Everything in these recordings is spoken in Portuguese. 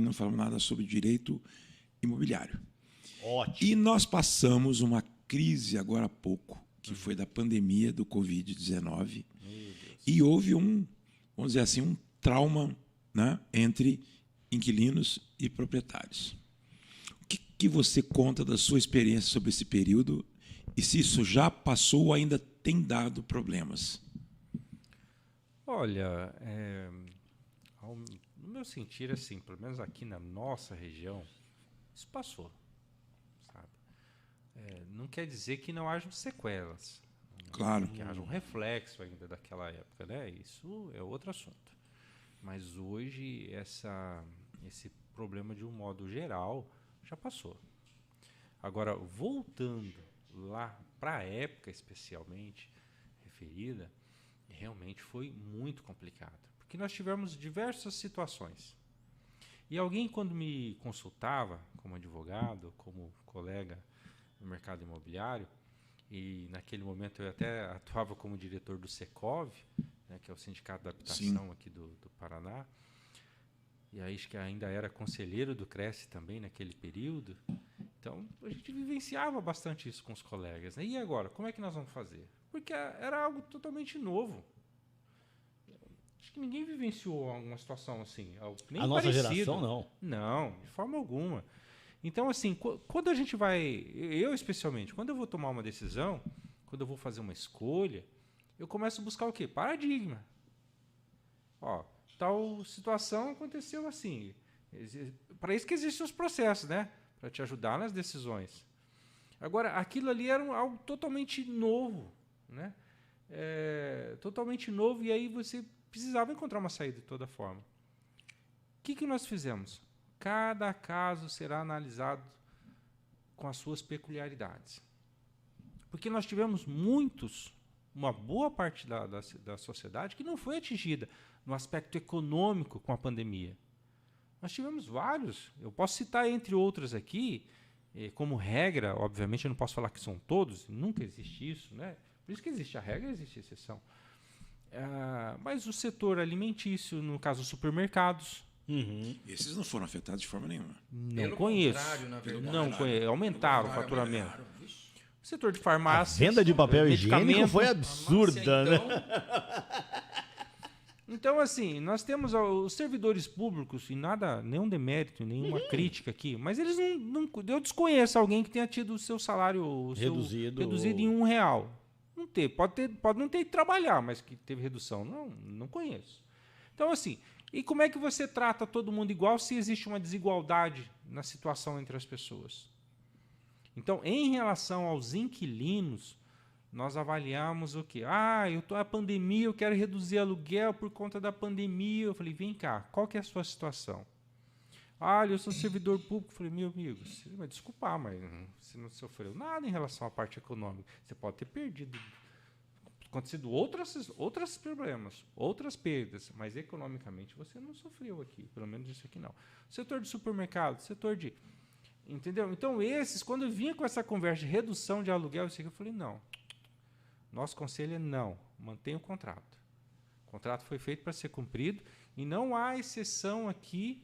não falamos nada sobre direito imobiliário. Ótimo. E nós passamos uma crise agora há pouco, que foi da pandemia do Covid-19, e houve vamos dizer assim, um trauma, né, entre inquilinos e proprietários. O que você conta da sua experiência sobre esse período e se isso já passou ou ainda tem dado problemas? Olha, no meu sentir, assim, pelo menos aqui na nossa região, isso passou, sabe? Não quer dizer que não hajam sequelas, Claro. que haja um reflexo ainda daquela época, né? Isso é outro assunto. Mas hoje esse problema, de um modo geral, já passou. Agora, voltando lá para a época especialmente referida, realmente foi muito complicado, porque nós tivemos diversas situações. E alguém, quando me consultava como advogado, como colega no mercado imobiliário, e naquele momento eu até atuava como diretor do Secov, né, que é o Sindicato da Habitação aqui do Paraná, e aí acho que ainda era conselheiro do Cresce também naquele período. Então, a gente vivenciava bastante isso com os colegas, né? E agora, como é que nós vamos fazer? Porque era algo totalmente novo. Acho que ninguém vivenciou alguma situação assim, nem A nossa parecido. geração, não. Não, de forma alguma. Então, assim, quando a gente vai... Eu, especialmente, quando eu vou tomar uma decisão, quando eu vou fazer uma escolha, eu começo a buscar o quê? Paradigma. Ó, tal situação aconteceu assim. Para isso que existem os processos, né? Para te ajudar nas decisões. Agora, aquilo ali era algo totalmente novo, né? Totalmente novo, e aí você precisava encontrar uma saída de toda forma. O que nós fizemos? Cada caso será analisado com as suas peculiaridades. Porque nós tivemos uma boa parte da sociedade que não foi atingida no aspecto econômico com a pandemia. Nós tivemos vários. Eu posso citar, entre outros aqui, como regra, obviamente eu não posso falar que são todos, nunca existe isso, né? Por isso que existe a regra, existe a exceção. Mas o setor alimentício, no caso os supermercados, Esses não foram afetados de forma nenhuma. não conheço. Na verdade. Não conheço. Aumentaram o faturamento. O setor de farmácia. A venda de papel higiênico foi absurda, né? Então, assim, nós temos os servidores públicos, e nada, nenhum demérito, nenhuma crítica aqui, mas eles não. Eu desconheço alguém que tenha tido o seu salário reduzido em R$1. Não ter, pode não ter ido trabalhar, mas que teve redução. Não conheço. Então, assim, e como é que você trata todo mundo igual se existe uma desigualdade na situação entre as pessoas? Então, em relação aos inquilinos, nós avaliamos o quê? Eu estou na pandemia, eu quero reduzir aluguel por conta da pandemia. Eu falei, vem cá, qual que é a sua situação? Eu sou servidor público. Eu falei, meu amigo, você vai desculpar, mas você não sofreu nada em relação à parte econômica. Você pode ter perdido, acontecido outros problemas, outras perdas, mas economicamente você não sofreu aqui, pelo menos isso aqui não. Setor de supermercado, setor de... Entendeu? Então, quando eu vinha com essa conversa de redução de aluguel, eu falei, não. Nosso conselho é não, mantenha o contrato. O contrato foi feito para ser cumprido e não há exceção aqui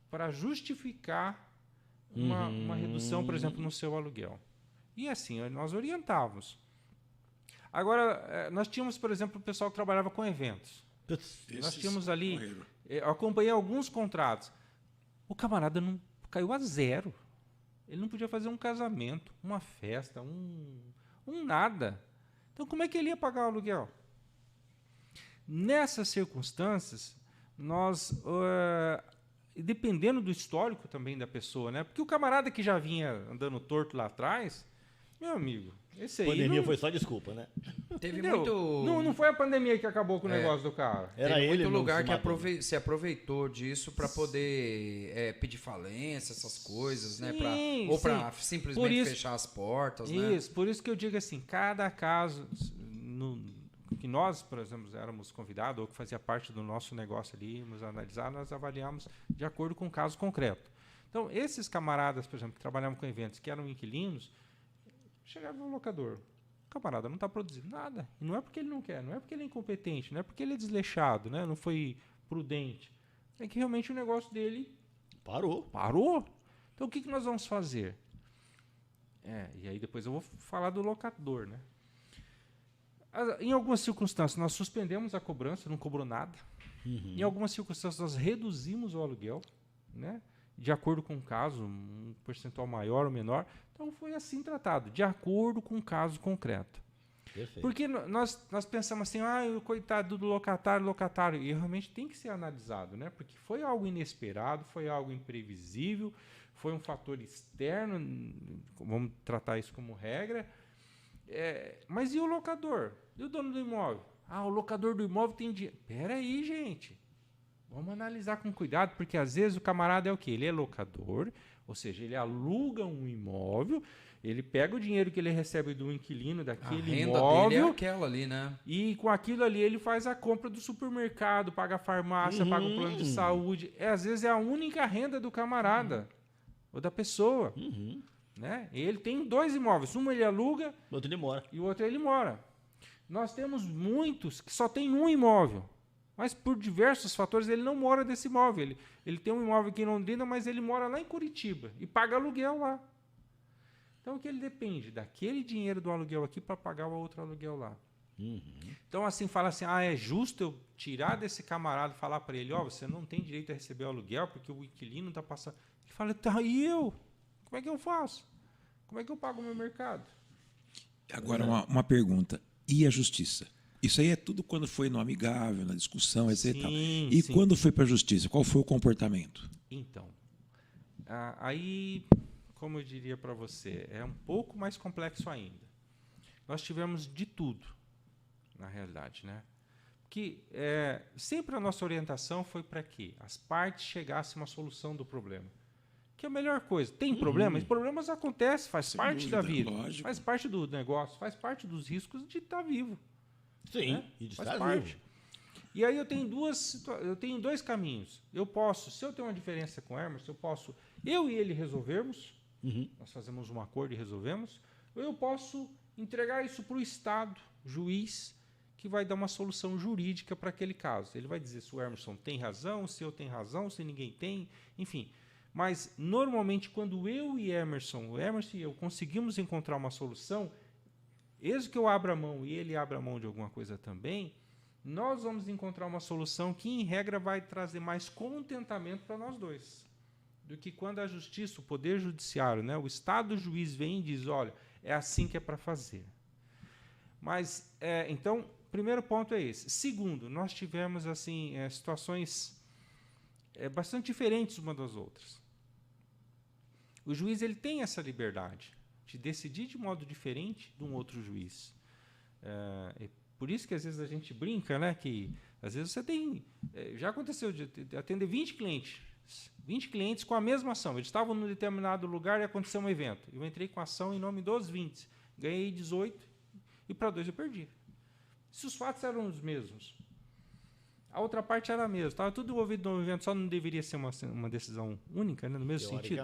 para justificar uma redução, por exemplo, no seu aluguel. E assim, nós orientávamos. Agora, nós tínhamos, por exemplo, o pessoal que trabalhava com eventos. Nós tínhamos ali, eu acompanhei alguns contratos. O camarada não caiu a zero. Ele não podia fazer um casamento, uma festa, um nada. Então, como é que ele ia pagar o aluguel? Nessas circunstâncias, nós, dependendo do histórico também da pessoa, né? Porque o camarada que já vinha andando torto lá atrás, meu amigo, esse aí... A pandemia foi só desculpa, né? Teve entendeu? muito... Não foi a pandemia que acabou com o negócio do cara. Era Teve ele muito lugar que matando. se aproveitou disso para poder pedir falência, essas coisas, né? Ou para simplesmente fechar as portas, né? Isso, por isso que eu digo assim, cada caso que nós, por exemplo, éramos convidados ou que fazia parte do nosso negócio ali, íamos analisar, nós avaliamos de acordo com o caso concreto. Então, esses camaradas, por exemplo, que trabalhavam com eventos, que eram inquilinos, chegavam no locador. O camarada não está produzindo nada. E não é porque ele não quer, não é porque ele é incompetente, não é porque ele é desleixado, né? Não foi prudente. É que realmente o negócio dele Parou. Então, o que nós vamos fazer? E aí depois eu vou falar do locador, né? Em algumas circunstâncias, nós suspendemos a cobrança, não cobrou nada. Em algumas circunstâncias, nós reduzimos o aluguel, né? De acordo com o caso, um percentual maior ou menor. Então, foi assim tratado, de acordo com o caso concreto. Perfeito. Porque nós pensamos assim, o coitado do locatário, e realmente tem que ser analisado, né? Porque foi algo inesperado, foi algo imprevisível, foi um fator externo, vamos tratar isso como regra. Mas e o locador? E o dono do imóvel? O locador do imóvel tem dinheiro. Espera aí, gente. Vamos analisar com cuidado, porque às vezes o camarada é o quê? Ele é locador, ou seja, ele aluga um imóvel, ele pega o dinheiro que ele recebe do inquilino daquele imóvel. A renda dele é aquela ali, né? E com aquilo ali ele faz a compra do supermercado, paga a farmácia, paga o plano de saúde. Às vezes é a única renda do camarada ou da pessoa. Né? Ele tem 2 imóveis, um ele aluga e o outro ele mora. Nós temos muitos que só tem um imóvel, mas por diversos fatores ele não mora desse imóvel. Ele tem um imóvel aqui em Londrina, mas ele mora lá em Curitiba e paga aluguel lá. Então, o que ele depende? Daquele dinheiro do aluguel aqui para pagar o outro aluguel lá. Então, assim, fala assim, é justo eu tirar desse camarada e falar para ele, você não tem direito a receber o aluguel porque o inquilino está passando... Ele fala, e eu? Como é que eu faço? Como é que eu pago o meu mercado? Agora, uma pergunta. E a justiça? Isso aí é tudo quando foi no amigável, na discussão, etc. E sim. Quando foi para a justiça? Qual foi o comportamento? Então, aí, como eu diria para você, é um pouco mais complexo ainda. Nós tivemos de tudo, na realidade, né? Porque sempre a nossa orientação foi para que as partes chegassem a uma solução do problema. Que é a melhor coisa. Tem problemas? Problemas acontecem, faz parte da vida. Lógico. Faz parte do negócio, faz parte dos riscos de estar vivo. Sim, né? e de Faz estar parte. vivo. E aí eu tenho 2 caminhos. Eu posso, se eu tenho uma diferença com o Emerson, eu e ele resolvermos, nós fazemos um acordo e resolvemos, ou eu posso entregar isso para o Estado, juiz, que vai dar uma solução jurídica para aquele caso. Ele vai dizer se o Emerson tem razão, se eu tenho razão, se ninguém tem, enfim. Mas, normalmente, quando eu e o Emerson e eu conseguimos encontrar uma solução, eis que eu abra a mão e ele abra a mão de alguma coisa também, nós vamos encontrar uma solução que, em regra, vai trazer mais contentamento para nós dois. Do que quando a justiça, o poder judiciário, né, o Estado juiz vem e diz, olha, é assim que é para fazer. Mas, então, primeiro ponto é esse. Segundo, nós tivemos assim situações bastante diferentes uma das outras. O juiz ele tem essa liberdade de decidir de modo diferente de um outro juiz. Por isso que às vezes a gente brinca, né, que às vezes você tem... já aconteceu de atender 20 clientes com a mesma ação. Eles estavam num determinado lugar e aconteceu um evento. Eu entrei com a ação em nome dos 20. Ganhei 18 e para 2 eu perdi. Se os fatos eram os mesmos, a outra parte era a mesma, estava tudo envolvido no evento, só não deveria ser uma decisão única, né, no mesmo sentido?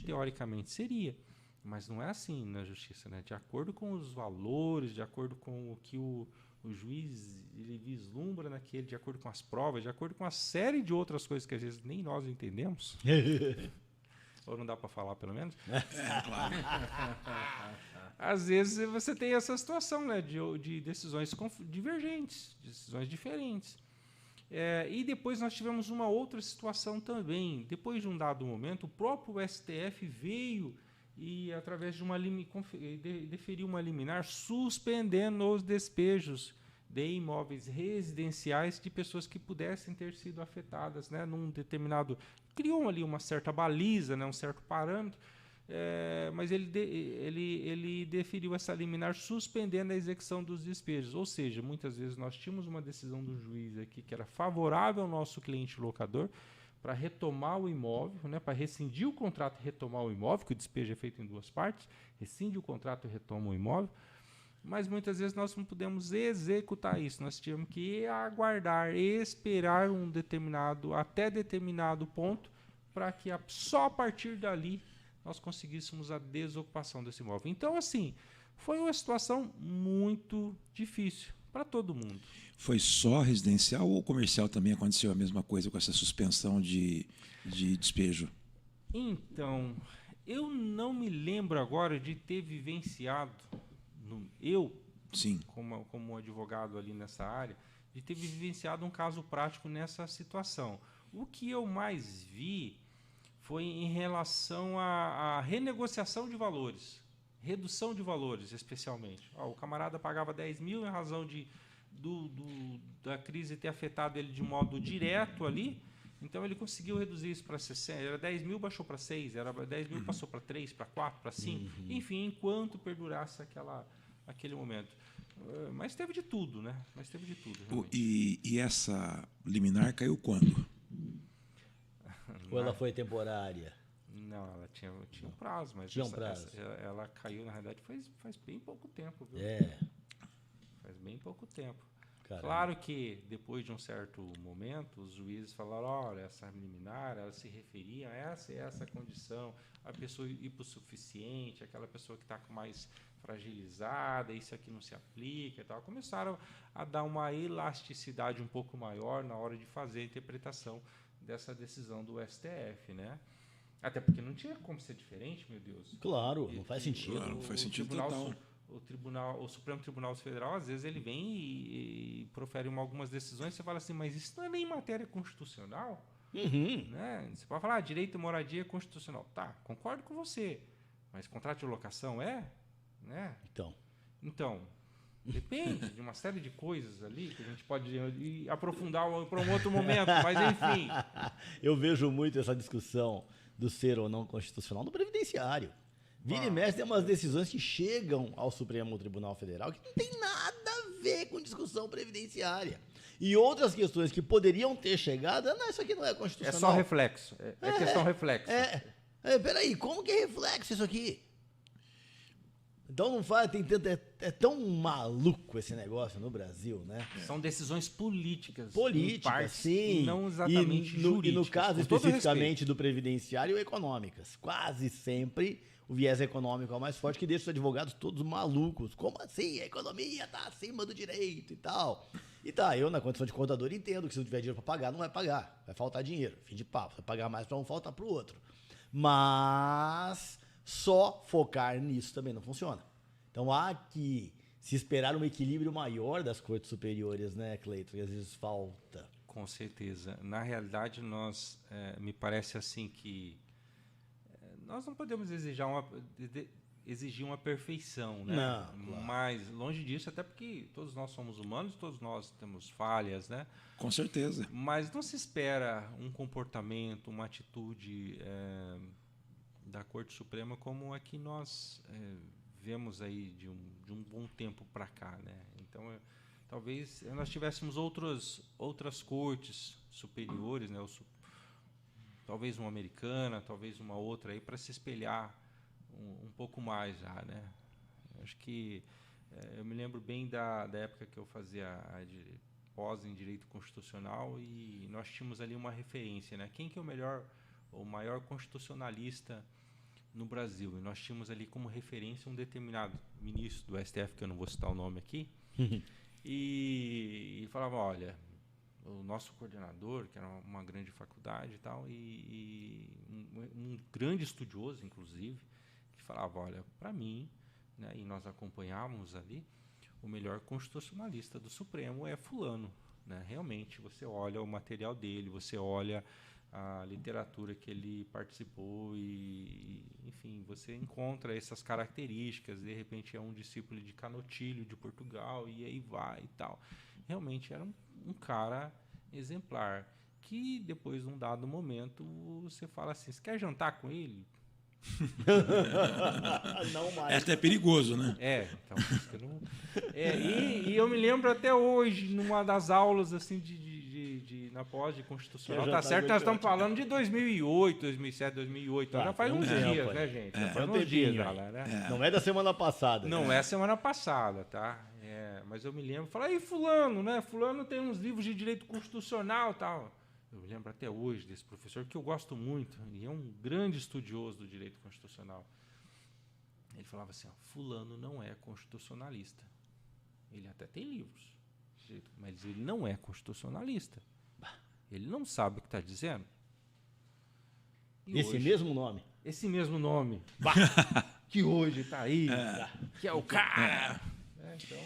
Teoricamente seria, mas não é assim na justiça, né? De acordo com os valores, de acordo com o que o juiz ele vislumbra naquele, de acordo com as provas, de acordo com uma série de outras coisas que às vezes nem nós entendemos. Ou não dá para falar, pelo menos? Claro. Às vezes você tem essa situação, né, de decisões divergentes, decisões diferentes. E depois nós tivemos uma outra situação também. Depois de um dado momento, o próprio STF veio e, através de deferiu uma liminar suspendendo os despejos de imóveis residenciais de pessoas que pudessem ter sido afetadas, né, num determinado... Criou ali uma certa baliza, né, um certo parâmetro, mas ele deferiu essa liminar suspendendo a execução dos despejos. Ou seja, muitas vezes nós tínhamos uma decisão do juiz aqui que era favorável ao nosso cliente locador para retomar o imóvel, né, para rescindir o contrato e retomar o imóvel, que o despejo é feito em 2 partes, rescinde o contrato e retoma o imóvel, mas muitas vezes nós não pudemos executar isso, nós tínhamos que aguardar, esperar até determinado ponto, para que só a partir dali nós conseguíssemos a desocupação desse imóvel. Então, assim, foi uma situação muito difícil para todo mundo. Foi só residencial ou comercial também aconteceu a mesma coisa com essa suspensão de despejo? Então, eu não me lembro agora de ter vivenciado, Sim. como advogado ali nessa área, de ter vivenciado um caso prático nessa situação. O que eu mais vi foi em relação à renegociação de valores, redução de valores, especialmente. O camarada pagava 10 mil em razão da crise ter afetado ele de modo direto ali, então ele conseguiu reduzir isso para 60, era 10 mil, baixou para 6, era 10 mil, passou para 3, para 4, para 5, enfim, enquanto perdurasse aquele momento. Mas teve de tudo, né? E essa liminar caiu quando? Ou ela foi temporária? Não, ela tinha um prazo, mas ela caiu, na realidade, faz bem pouco tempo, viu? Faz bem pouco tempo. Caramba. Claro que, depois de um certo momento, os juízes falaram, olha, essa liminar, ela se referia a essa condição, a pessoa hipossuficiente, aquela pessoa que está mais fragilizada, isso aqui não se aplica e tal. Começaram a dar uma elasticidade um pouco maior na hora de fazer a interpretação dessa decisão do STF, né? Até porque não tinha como ser diferente, meu Deus. Claro, não faz sentido. Claro, não faz sentido total. O Supremo Tribunal Federal, às vezes, ele vem e profere algumas decisões, você fala assim, mas isso não é nem matéria constitucional? Né? Você pode falar, direito à moradia é constitucional. Tá, concordo com você, mas contrato de locação é? Né? Então, depende de uma série de coisas ali que a gente pode aprofundar para um outro momento, mas enfim. Eu vejo muito essa discussão do ser ou não constitucional no previdenciário. Vira e mexe tem umas decisões que chegam ao Supremo Tribunal Federal que não tem nada a ver com discussão previdenciária. E outras questões que poderiam ter chegado, não, isso aqui não é constitucional. É só reflexo. É questão reflexo. Peraí, como que é reflexo isso aqui? Então não faz, é tão maluco esse negócio no Brasil, né? São decisões políticas. Políticas, sim. E não exatamente jurídicas. E no caso especificamente do previdenciário, econômicas. Quase sempre o viés econômico é o mais forte, que deixa os advogados todos malucos. Como assim? A economia está acima do direito e tal. E tá, eu na condição de contador entendo que se não tiver dinheiro para pagar, não vai pagar. Vai faltar dinheiro. Fim de papo. Vai pagar mais para um, falta para o outro. Mas só focar nisso também não funciona. Então há que se esperar um equilíbrio maior das cortes superiores, né, Cleiton? Que às vezes falta. Com certeza. Na realidade, me parece assim que nós não podemos exigir uma perfeição, né? Não, claro. Mas longe disso, até porque todos nós somos humanos, todos nós temos falhas, né? Com certeza. Mas não se espera um comportamento, uma atitude da Corte Suprema como a que nós vemos aí de um bom tempo para cá, né? Então, talvez nós tivéssemos outras cortes superiores, né? Talvez uma americana, talvez uma outra aí para se espelhar um pouco mais já, né? Acho que eu me lembro bem da época que eu fazia pós em direito constitucional e nós tínhamos ali uma referência, né? Quem que é o maior constitucionalista no Brasil? E nós tínhamos ali como referência um determinado ministro do STF, que eu não vou citar o nome aqui, e falava, olha, o nosso coordenador, que era uma grande faculdade e tal, e um grande estudioso, inclusive, que falava, olha, para mim, né, e nós acompanhávamos ali, o melhor constitucionalista do Supremo é fulano, né? Realmente, você olha o material dele, você olha a literatura que ele participou e, enfim, você encontra essas características, de repente é um discípulo de Canotilho, de Portugal, e aí vai e tal. Realmente era um cara exemplar, que depois, num dado momento, você fala assim, você quer jantar com ele? Não mais. É até perigoso, né? Então, eu não... e eu me lembro até hoje, numa das aulas assim na pós de constitucional, tá certo, nós estamos falando de 2008, 2007, 2008, já faz uns dias, né, gente? Já faz uns dias, galera. Não é da semana passada. Não é semana passada, tá? Mas eu me lembro, fala aí fulano, né? Fulano tem uns livros de direito constitucional e tal. Eu me lembro até hoje desse professor, que eu gosto muito, e é um grande estudioso do direito constitucional. Ele falava assim, fulano não é constitucionalista. Ele até tem livros, mas ele não é constitucionalista. Ele não sabe o que está dizendo. Esse mesmo nome? Esse mesmo nome. Que hoje tá aí. Que é o cara. Então...